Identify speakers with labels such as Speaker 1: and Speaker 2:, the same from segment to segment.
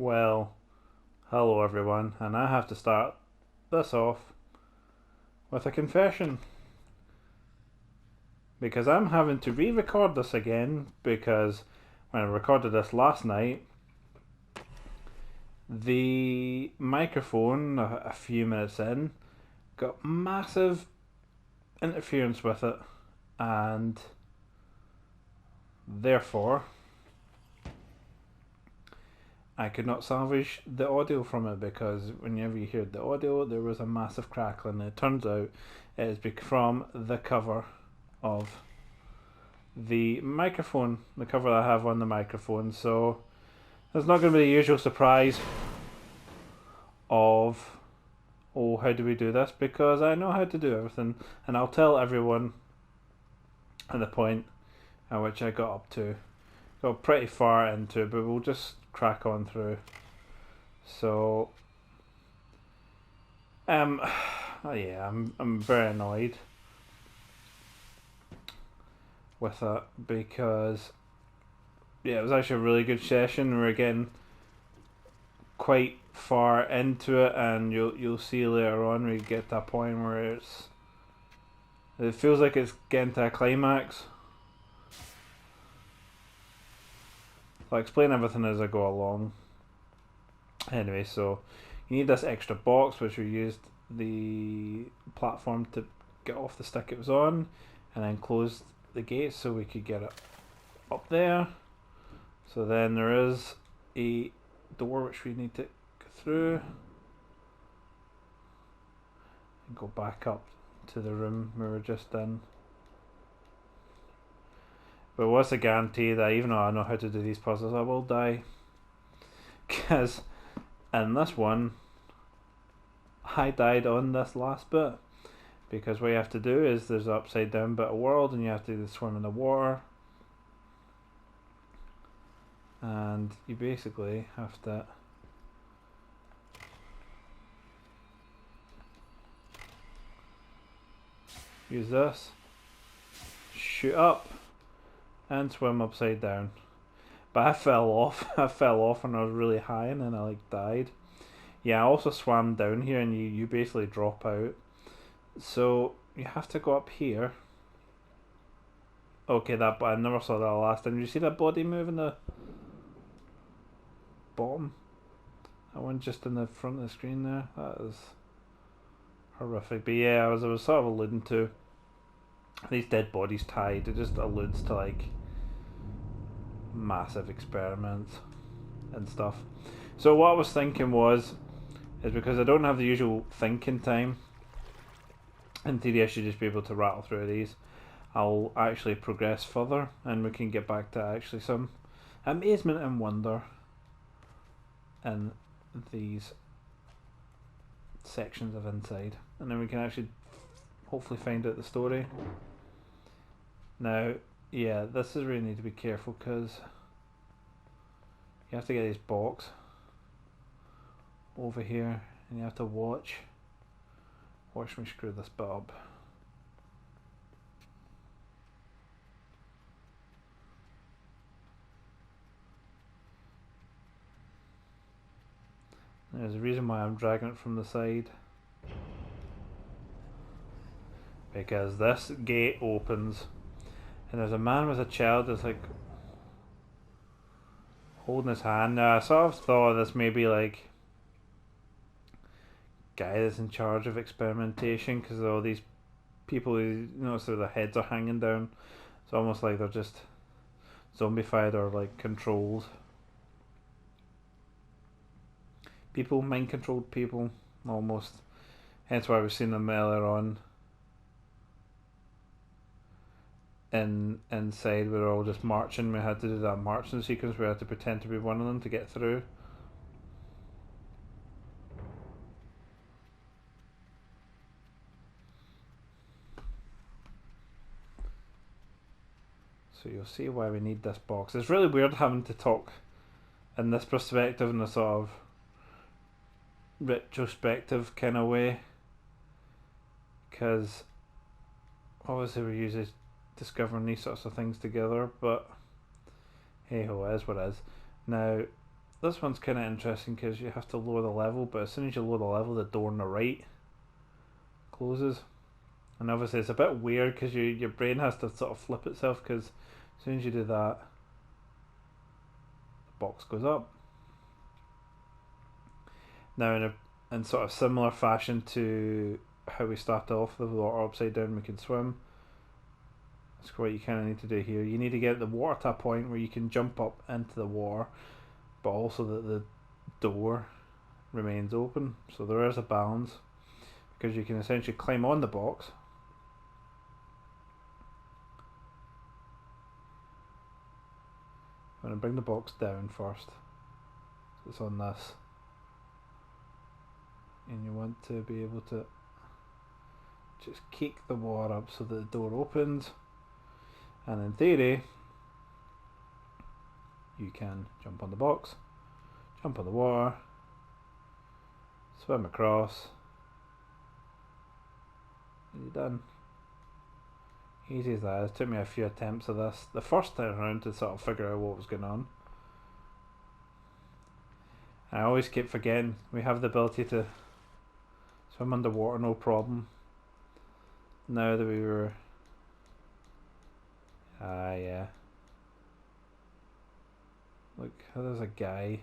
Speaker 1: Well, hello everyone, and I have to start this off with a confession because I'm having to re record this again because when I recorded this last night, the microphone, a few minutes in, got massive interference with it, and therefore I could not salvage the audio from it because whenever you heard the audio, there was a massive crackling. It turns out it is from the cover of the microphone, the cover I have on the microphone. So there's not going to be the usual surprise of, oh, how do we do this? Because I know how to do everything, and I'll tell everyone at the point at which I got up to. Got pretty far into it, but we'll just crack on through. So, oh yeah, I'm very annoyed with it because it was actually a really good session. We were getting quite far into it, and you'll see later on we get to a point where it feels like it's getting to a climax. I'll explain everything as I go along. Anyway, so you need this extra box, which we used the platform to get off the stick it was on, and then closed the gate so we could get it up there. So then there is a door which we need to go through and go back up to the room we were just in. But what's a guarantee that even though I know how to do these puzzles, I will die? Because in this one, I died on this last bit. Because what you have to do is there's an upside down bit of world and you have to swim in the water. And you basically have to use this, shoot up, and swim upside down. But I fell off. I fell off and I was really high and then I died. Yeah, I also swam down here and you basically drop out. So you have to go up here. Okay, but I never saw that last time. Did you see that body move in the bottom? That one just in the front of the screen there. That is horrific. But yeah, as I was sort of alluding to, these dead bodies tied, it just alludes to like massive experiments and stuff. So what I was thinking is because I don't have the usual thinking time, in theory I should just be able to rattle through these. I'll actually progress further and we can get back to actually some amazement and wonder in these sections of inside, and then we can actually hopefully find out the story. Now, yeah, this is where you need to be careful because you have to get this box over here and you have to watch me screw this bit up. There's a reason why I'm dragging it from the side, because this gate opens and there's a man with a child that's like holding his hand. Now I sort of thought this may be like guy that's in charge of experimentation, because all these people, so their heads are hanging down. It's almost like they're just zombified or like controlled people, mind controlled people almost. Hence why we've seen them earlier on inside. We were all just marching. We had to do that marching sequence. We had to pretend to be one of them to get through. So you'll see why we need this box. It's really weird having to talk in this perspective, in a sort of retrospective kind of way, because obviously we're usually discovering these sorts of things together, but hey ho, is what is. Now this one's kind of interesting because you have to lower the level, but as soon as you lower the level, the door on the right closes. And obviously it's a bit weird because your brain has to sort of flip itself, because as soon as you do that, the box goes up. Now in sort of similar fashion to how we started off with the water upside down, we can swim. That's what you kind of need to do here. You need to get the water to a point where you can jump up into the water, but also that the door remains open. So there is a balance, because you can essentially climb on the box. I'm going to bring the box down first. So it's on this. And you want to be able to just kick the water up so that the door opens. And in theory, you can jump on the box, jump on the water, swim across, and you're done. Easy as that. It took me a few attempts of this the first time around to sort of figure out what was going on. I always keep forgetting we have the ability to swim underwater, no problem. Now that we were... yeah. Look, there's a guy.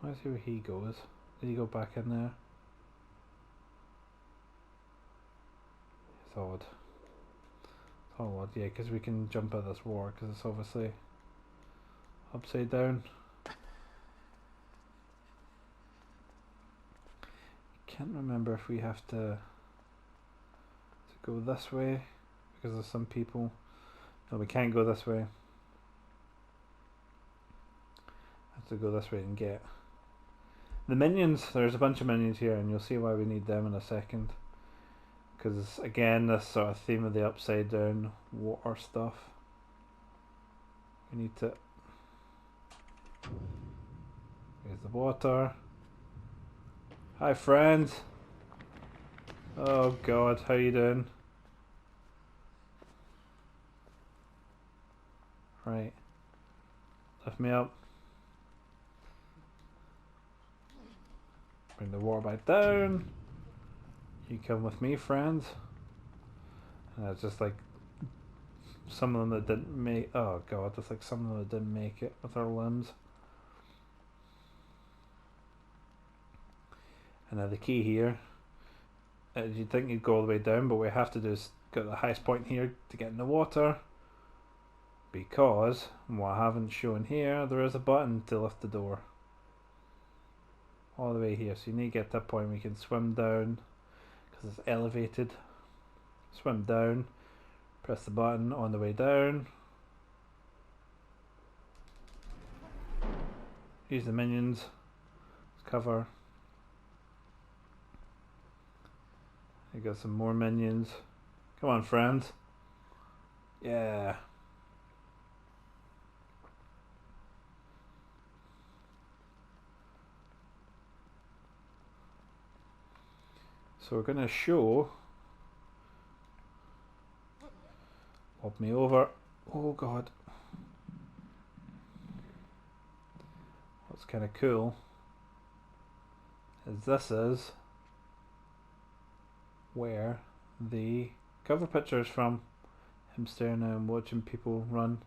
Speaker 1: Let's see where he goes. Did he go back in there? It's odd. It's all odd, yeah, because we can jump out this water, because it's obviously upside down. Can't remember if we have to go this way, because there's some people. No, we can't go this way. Have to go this way and get the minions. There's a bunch of minions here, and you'll see why we need them in a second. Because again, this sort of theme of the upside down water stuff. We need to. Here's the water. Hi friends. Oh god, how you doing? Right. Lift me up. Bring the water back down. You come with me, friends. And it's just like some of them that didn't make... Oh god, it's like some of them that didn't make it with our limbs. And now the key here, you'd think you'd go all the way down, but what we have to do is get the highest point here to get in the water, because what I haven't shown here, there is a button to lift the door all the way here. So you need to get to that point where you can swim down, because it's elevated. Swim down, press the button on the way down, use the minions, cover. I got some more minions. Come on, friends. Yeah. So we're gonna show. Pop me over. Oh god. What's kind of cool is this is where the cover picture is from. Him staring and watching people run.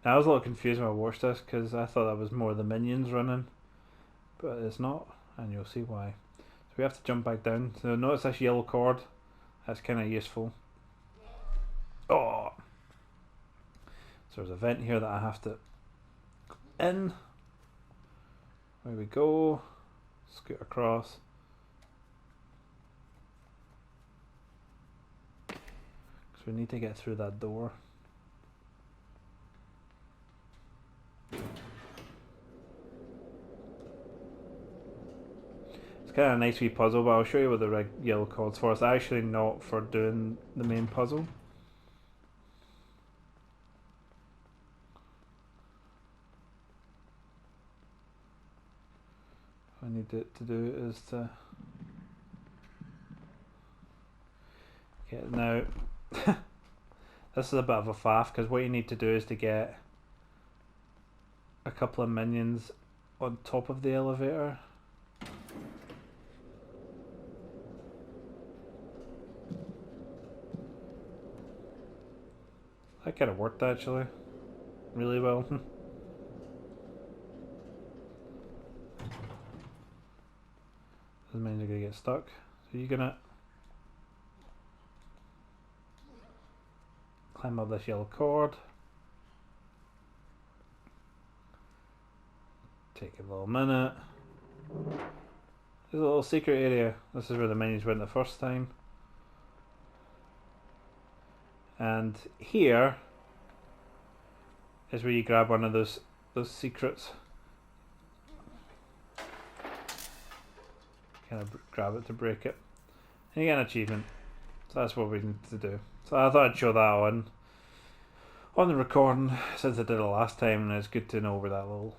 Speaker 1: Now I was a little confused when I watched this, because I thought that was more the minions running, but it's not, and you'll see why. So we have to jump back down. So notice this yellow cord, that's kind of useful. Oh! So there's a vent here that I have to go in. There we go. Scoot across. We need to get through that door. It's kind of a nice wee puzzle, but I'll show you what the red yellow cord's for. It's actually not for doing the main puzzle. What I need it to do is to get now. This is a bit of a faff because what you need to do is to get a couple of minions on top of the elevator. That kind of worked actually, really well. Doesn't mean you're gonna get stuck. So you're gonna climb up this yellow cord. Take a little minute. There's a little secret area. This is where the minions went the first time. And here is where you grab one of those secrets. Kind of grab it to break it. And you get an achievement. So that's what we need to do. So I thought I'd show that on the recording since I did it last time, and it's good to know where that little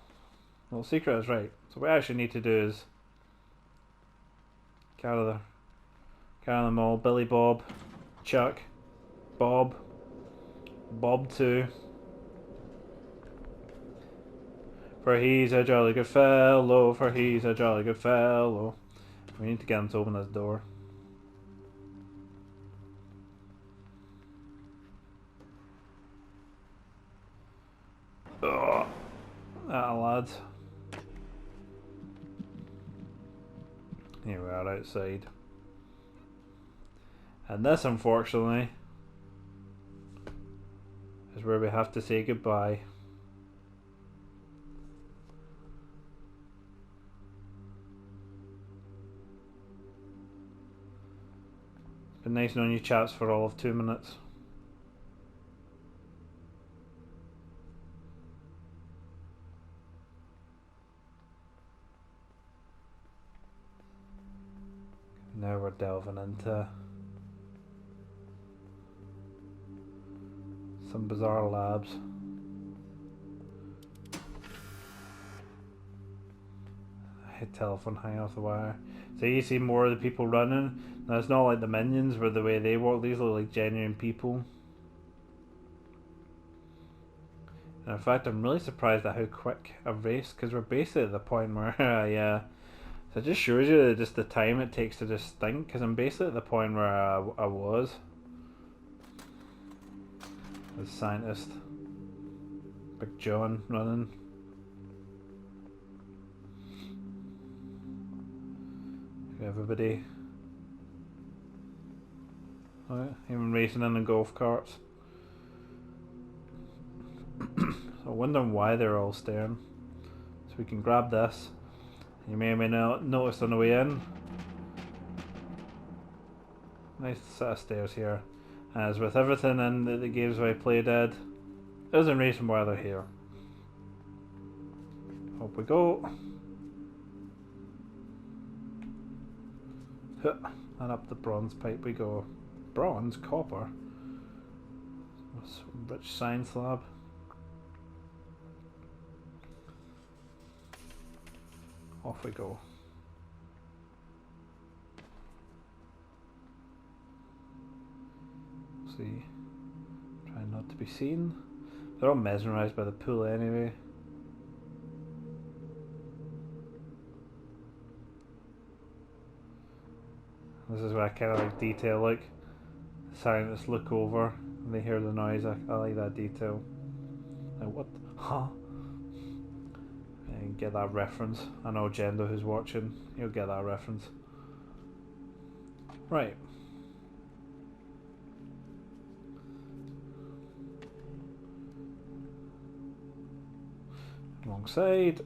Speaker 1: secret is. Right. So what we actually need to do is gather them all. Billy Bob, Chuck, Bob 2. For he's a jolly good fellow, for he's a jolly good fellow. We need to get him to open this door. Oh, lads. Here we are outside. And this, unfortunately, is where we have to say goodbye. It's been nice knowing you chaps for all of 2 minutes. Now we're delving into some bizarre labs. I hit telephone hanging off the wire. So you see more of the people running. Now it's not like the minions where the way they walk, these look like genuine people. And in fact, I'm really surprised at how quick I've raced, because we're basically at the point where so it just shows you just the time it takes to just think, because I'm basically at the point where I was as scientist. Big John running. Everybody. Oh, yeah, even racing in the golf carts. So I'm wondering why they're all staring. So we can grab this. You may or may not notice on the way in. Nice set of stairs here. As with everything in the games I play did, there's a reason why they're here. Up we go. And up the bronze pipe we go. Bronze? Copper? Rich science lab. Off we go. See. Trying not to be seen. They're all mesmerised by the pool anyway. This is where I kind of like detail, like scientists look over and they hear the noise. I like that detail. Like what? Huh? And get that reference. I know Jendo who's watching, he'll get that reference. Right. Wrong side.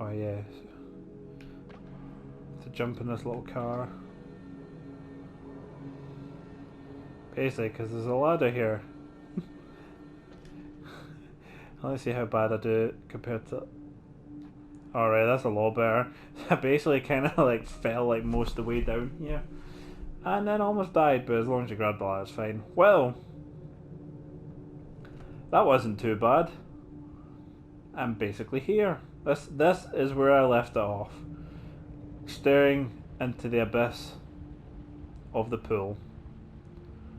Speaker 1: Oh yes. To jump in this little car. Basically, because there's a ladder here. Let's see how bad I do it compared to... Alright, that's a lot better. I basically kind of like fell like most of the way down here. And then almost died, but as long as you grab the ladder, it's fine. Well, that wasn't too bad. I'm basically here. This is where I left it off. Staring into the abyss of the pool.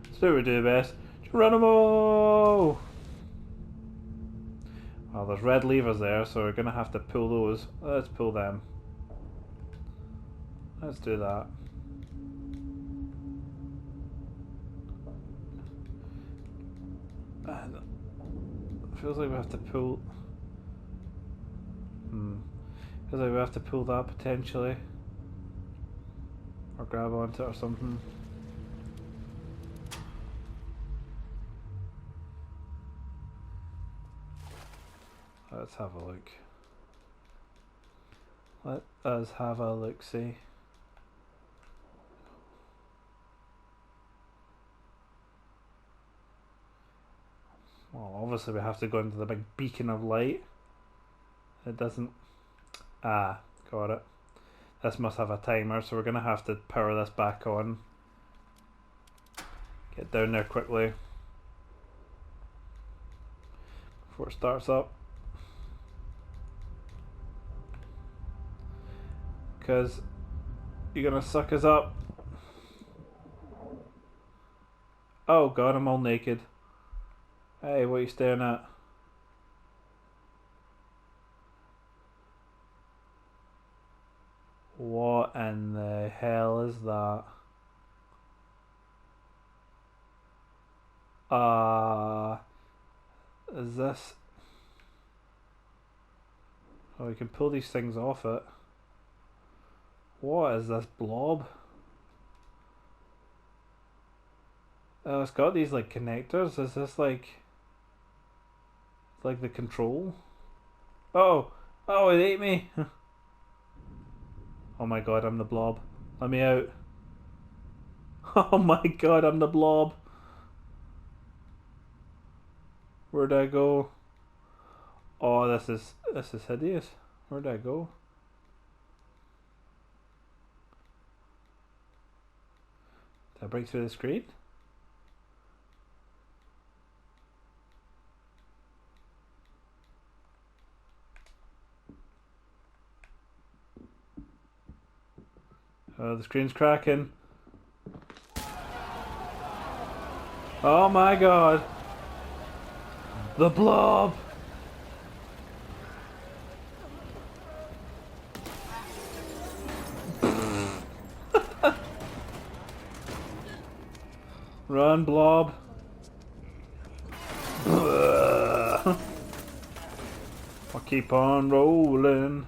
Speaker 1: Let's do what we do best. Geronimo! Well, there's red levers there, so we're gonna have to pull those. Let's pull them. Let's do that. And it feels like we have to pull. Feels like we have to pull that potentially. Or grab onto it or something. Let's have a look. Let us have a look, see. Well, obviously we have to go into the big beacon of light. It doesn't... Ah, got it. This must have a timer, so we're going to have to power this back on. Get down there quickly before it starts up. Because you're going to suck us up. Oh god, I'm all naked. Hey, what are you staring at? What in the hell is that? Is this... Oh, we can pull these things off it. What is this blob? Oh, it's got these like connectors. Is this like... It's like the control? Oh! Oh, it ate me! Oh my god, I'm the blob. Let me out. Oh my god, I'm the blob. Where'd I go? Oh, this is hideous. Where'd I go? Did I break through the screen? Oh, the screen's cracking. Oh my god. The blob. Run, blob. I'll keep on rolling.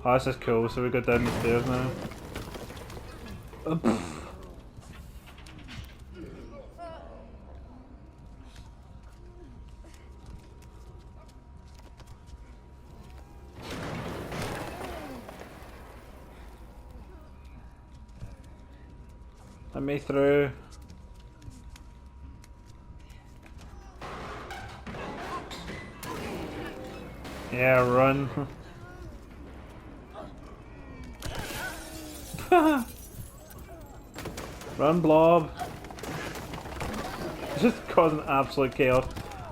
Speaker 1: Oh, this is cool, so we go down the stairs now. Let me through. Yeah, run. Run, blob. It's just causing absolute chaos.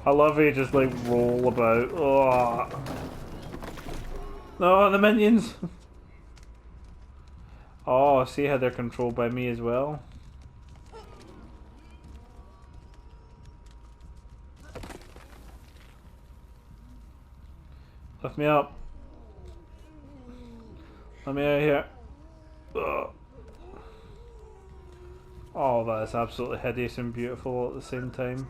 Speaker 1: I love how you just like roll about. Oh. No, the minions. Oh, see how they're controlled by me as well. Lift me up. Let me out of here. Ugh. Oh, that is absolutely hideous and beautiful at the same time.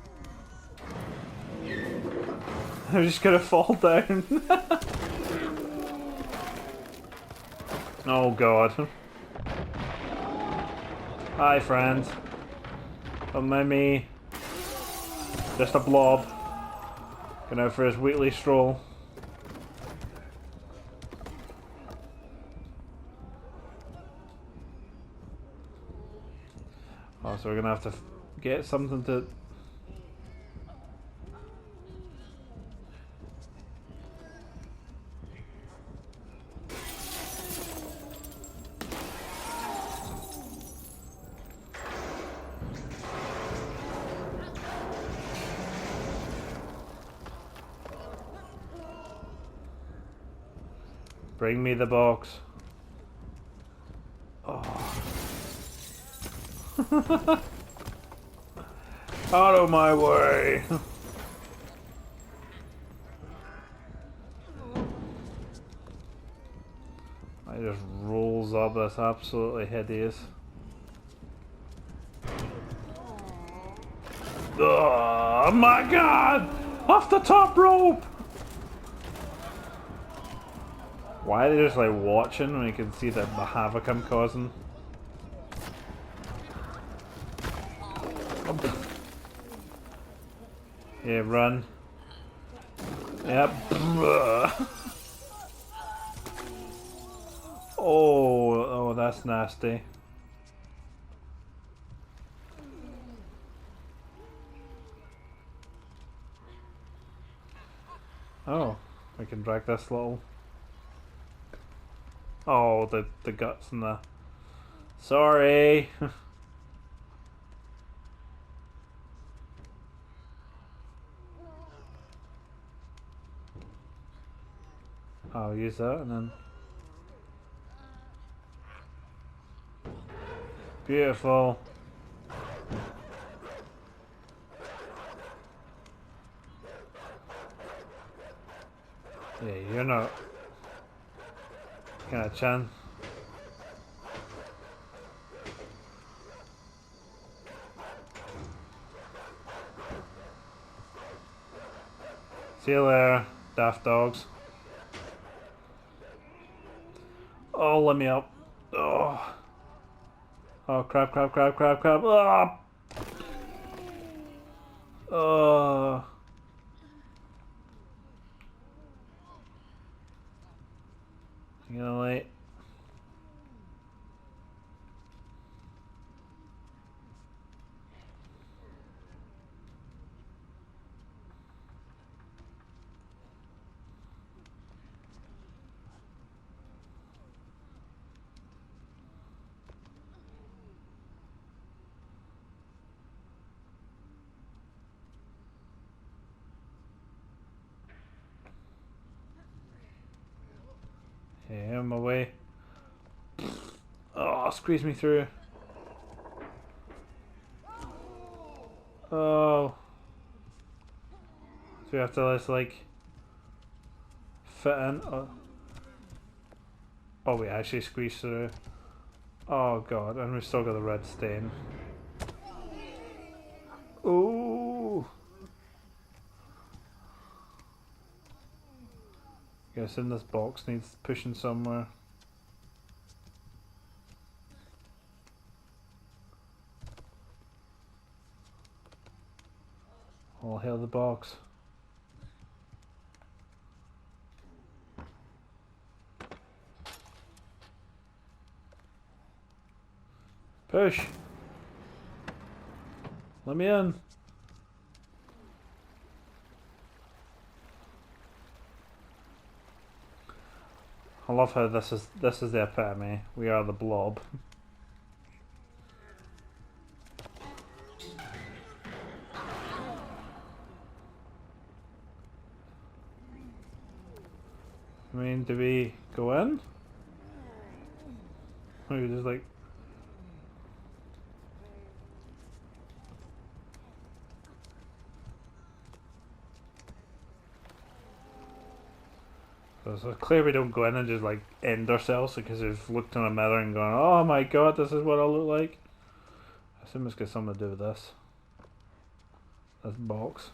Speaker 1: I'm just gonna fall down. Oh god. Hi friend. Don't mind me. Just a blob. Going out for his weekly stroll. Oh, so we're gonna have to get something to... Bring me the box. Oh. Out of my way. It just rolls up. That's absolutely hideous. Oh my god! Off the top rope! Why are they just like watching when you can see the havoc I'm causing? Yeah, run. Yep. Oh, that's nasty. Oh, we can drag this little. Oh, the guts and the. Sorry. I'll use that and then. Beautiful. Yeah, you're not gonna chance. See you later, daft dogs. Oh, let me up. Oh. Oh, crap, crap, crap, crap, crap. Oh. Oh. I'm gonna late. Yeah, I'm away. Oh, squeeze me through. Oh. So we have to just like fit in. Oh, we actually squeeze through. Oh god, and we've still got the red stain. Ooh. Guessing this box needs pushing somewhere. All hail the box. Push! Let me in! I love how this is the epitome. We are the blob. I mean, do we go in? Or we just like... So clear we don't go in and just like end ourselves because we've looked in a mirror and gone, oh my god, this is what I look like. I assume it's got something to do with this. This box.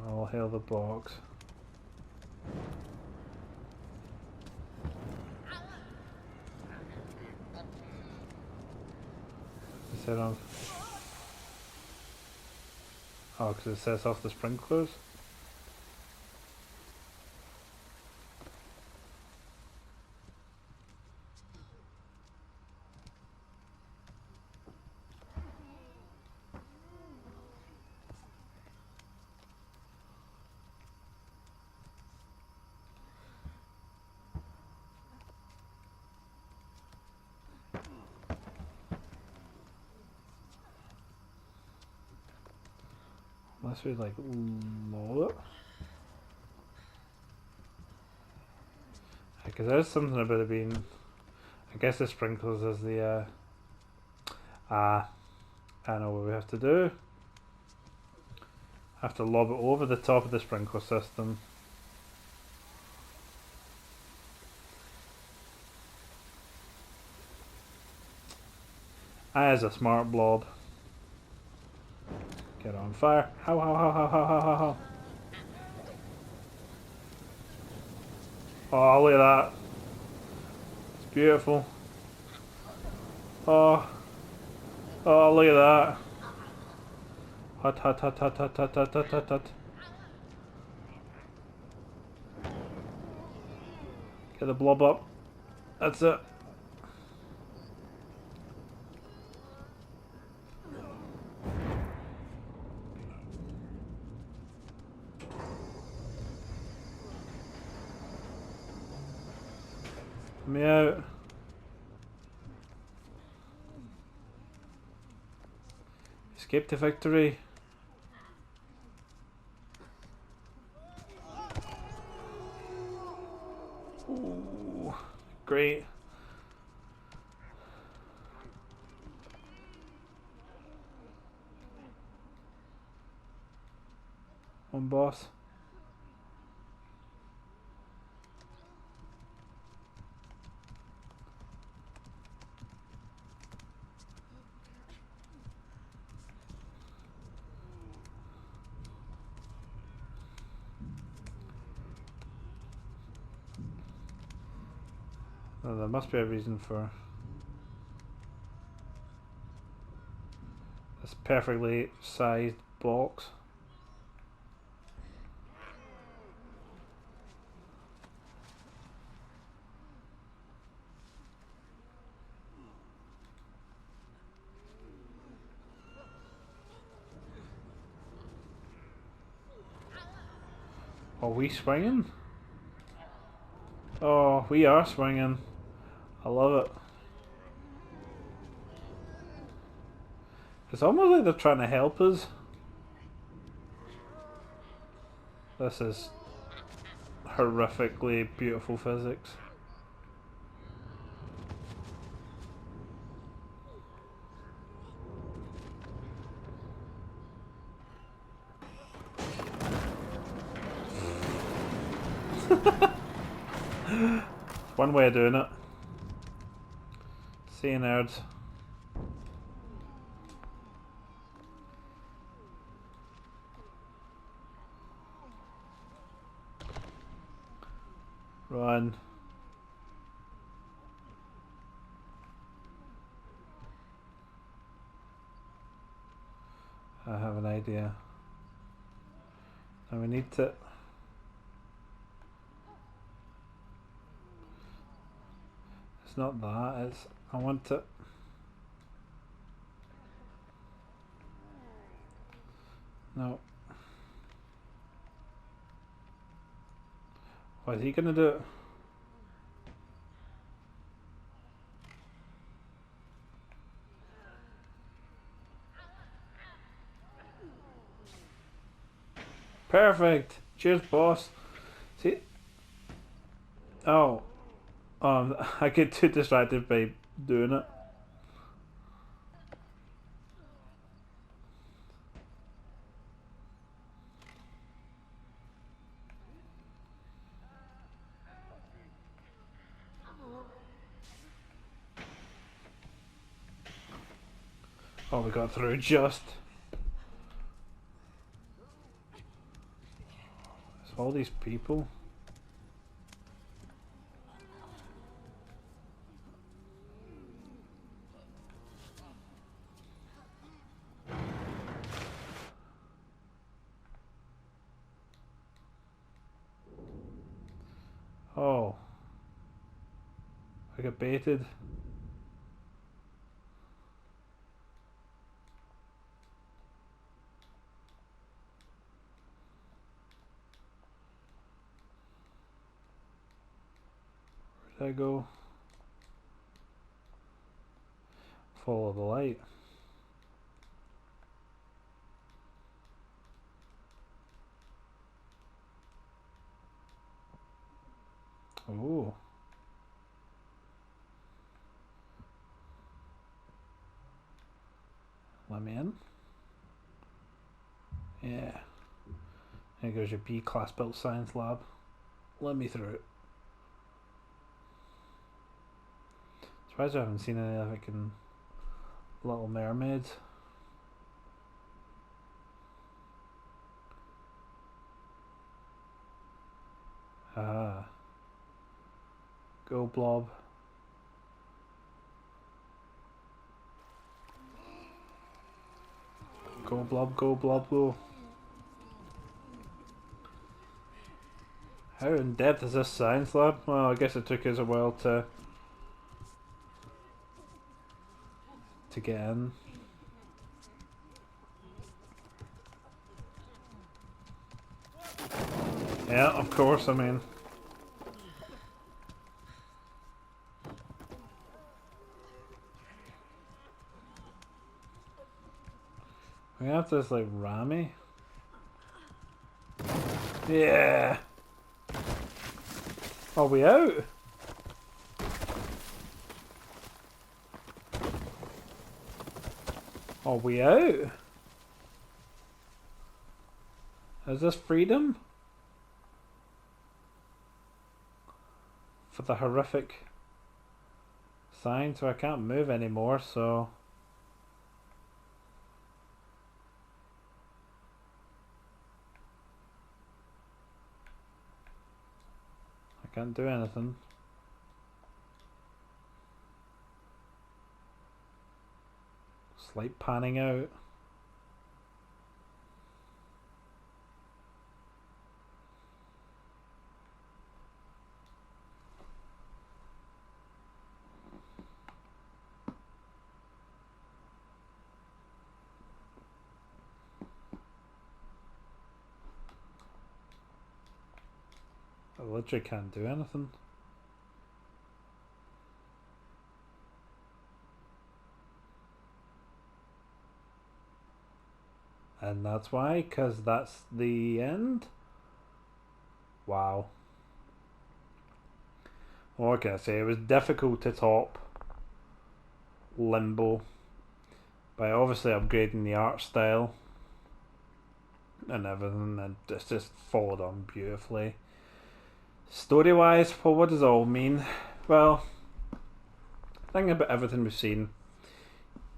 Speaker 1: All hail the box. Set off. Oh, because it sets off the sprinklers? Unless we like lower it. Because there's something about it being. I guess the sprinklers is the. I know what we have to do. Have to lob it over the top of the sprinkler system. As a smart blob. Get on fire. How, how, how, how, how, how, how, how. Oh, look at that. It's beautiful. Oh. Oh, look at that. Hut, hut, hut, hut, hut, hut, hut, hut, hut, hut. Get the blob up. That's it. Let me out. Escape to victory. Ooh, great. One boss. Oh, there must be a reason for this perfectly sized box. Are we swinging? Oh, we are swinging. I love it. It's almost like they're trying to help us. This is horrifically beautiful physics. One way of doing it. See you, nerds. Run. I have an idea. And we need to... It's not that, it's... I want to... No. What is he gonna do? Perfect! Cheers, boss. See? Oh. I get too distracted by doing it. Oh, we got through just. There's all these people. Oh. I got baited. Where did I go? Follow the light. Let me in. Yeah. There goes your B-class built science lab. Let me through. Surprised I haven't seen any of it in Little Mermaids. Ah. Go Blob. Go Blob, go Blob, go. How in depth is this science lab? Well, I guess it took us a while to get in. Yeah, of course, I mean. We have this like Rami. Yeah. Are we out? Are we out? Is this freedom? For the horrific sign, so I can't move anymore, so I can't do anything. Slight panning out. I literally can't do anything. And that's why, because that's the end? Wow. What can I say? It was difficult to top Limbo by obviously upgrading the art style and everything, and it's just followed on beautifully. Story wise, well, what does it all mean? Well, thinking about everything we've seen,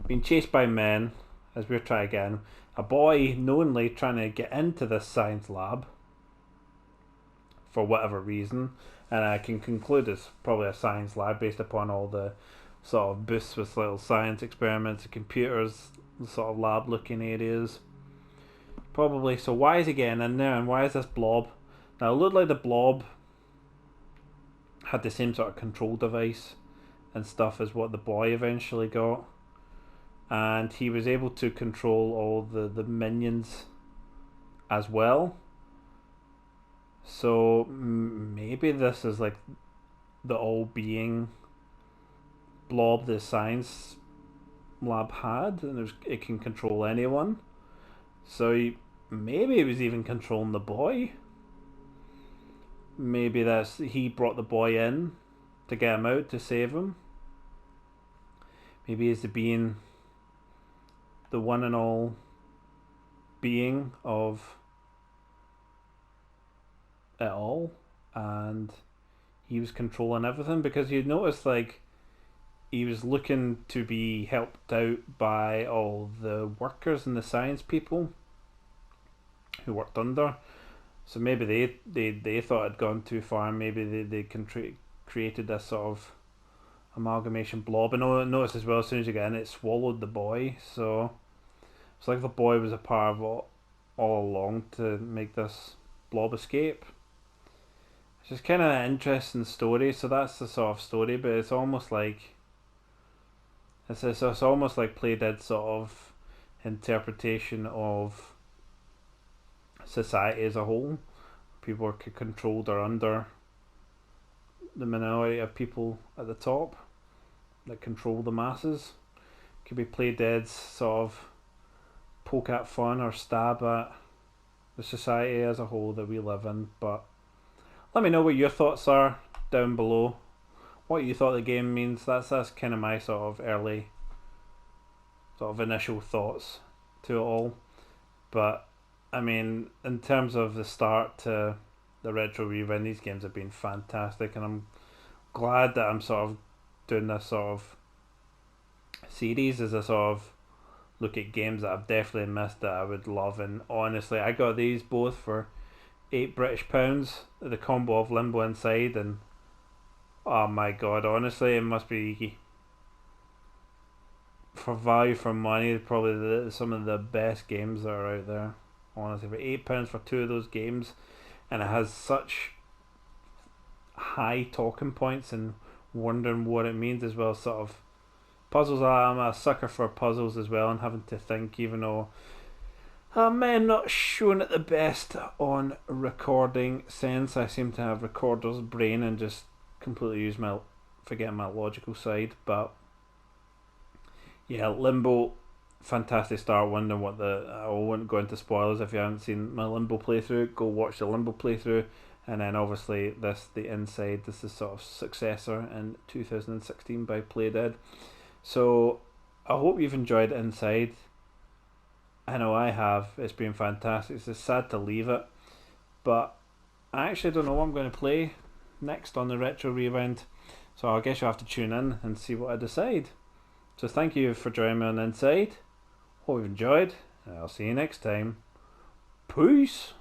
Speaker 1: being chased by men as we try again, a boy knowingly trying to get into this science lab for whatever reason, and I can conclude it's probably a science lab based upon all the sort of booths with little science experiments and computers, sort of lab looking areas. Probably. So why is he getting in there, and why is this blob? Now it looked like the blob had the same sort of control device and stuff as what the boy eventually got, and he was able to control all the minions as well. So maybe this is like the all-being blob the science lab had, and it can control anyone. So maybe it was even controlling the boy. Maybe he brought the boy in to get him out, to save him. Maybe he's the one and all being of it all, and he was controlling everything, because you noticed like he was looking to be helped out by all the workers and the science people who worked under. So maybe they thought it'd gone too far, and maybe they created this sort of amalgamation blob. And notice as well, as soon as you get in, it swallowed the boy. So it's like the boy was a part of all along to make this blob escape. It's just kind of an interesting story. So that's the sort of story, but it's almost like it's almost like Playdead's sort of interpretation of society as a whole. People are controlled or under the minority of people at the top that control the masses. Could be Playdead's sort of poke at fun or stab at the society as a whole that we live in. But let me know what your thoughts are down below. What you thought the game means. That's kind of my sort of early sort of initial thoughts to it all. But I mean, in terms of the start to the retro rewind, these games have been fantastic, and I'm glad that I'm sort of doing this sort of series as a sort of look at games that I've definitely missed that I would love. And honestly, I got these both for £8 the combo of Limbo Inside, and oh my god, honestly, it must be, for value for money, probably some of the best games that are out there. Honestly, for £8 for two of those games, and it has such high talking points and wondering what it means as well. Sort of puzzles. I'm a sucker for puzzles as well, and having to think, even though I may not showing it the best on recording sense. I seem to have recorder's brain and just completely forgetting my logical side. But yeah, Limbo, fantastic start. Wondering what I won't go into spoilers if you haven't seen my Limbo playthrough. Go watch the Limbo playthrough, and then obviously the Inside. This is sort of successor in 2016 by Playdead. So I hope you've enjoyed Inside. I know I have. It's been fantastic. It's just sad to leave it, but I actually don't know what I'm going to play next on the Retro Rewind. So I guess you'll have to tune in and see what I decide. So thank you for joining me on Inside. Hope you've enjoyed, and I'll see you next time. Peace!